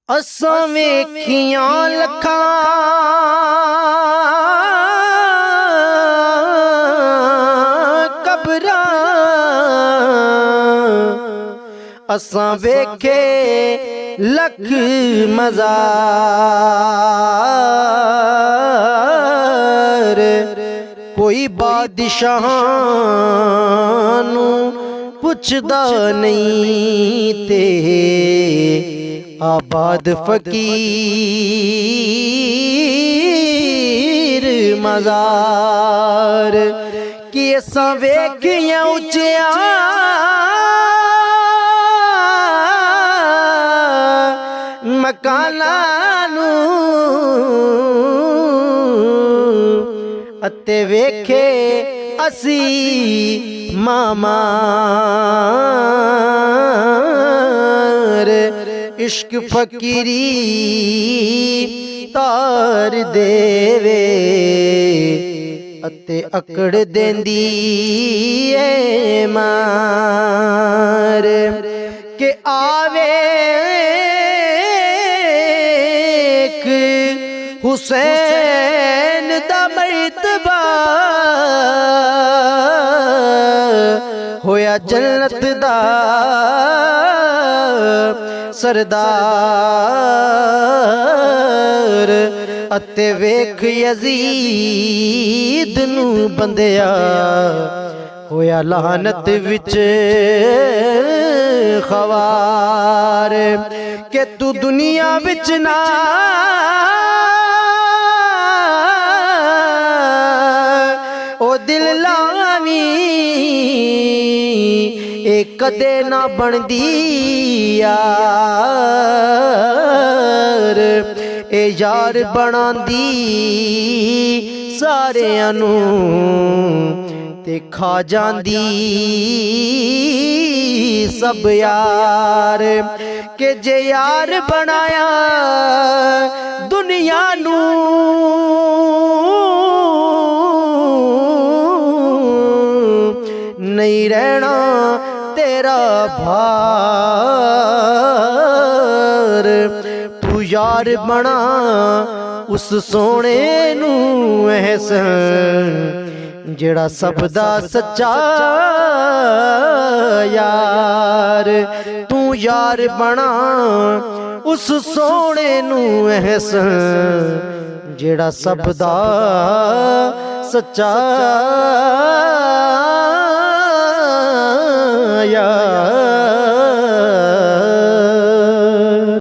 असां वेखियां लखां कबरां, असां वेखे लख मज़ार। कोई बादशाह नूं पुछदा नहीं ते आबाद फकीर मज़ार। कि असां वेखियां उच्चिया मकानां नूं अते वेखे असी मामार। इश्क फकीरी तार देवे अते अकड़ देंदी ए मार। के आवे हुसैन दा मर्तबा होया जन्नत दा सरदार। अते वेख यजीद नू बंदिया होया लानत विच खवार। के तू दुनिया विच ना ओ दिल लावी ए कदे ना बनदी यार। ए यार बनांदी सारियां नू ते खा जांदी सब यार। के जे यार बनाया दुनिया नू नहीं रहना तेरा भार। तू यार बना उस सोने नू एहसन जेड़ा सबदा सच्चा यार। तू यार बना उस सोने नू एहसन जेड़ा सबदा सच्चा यार।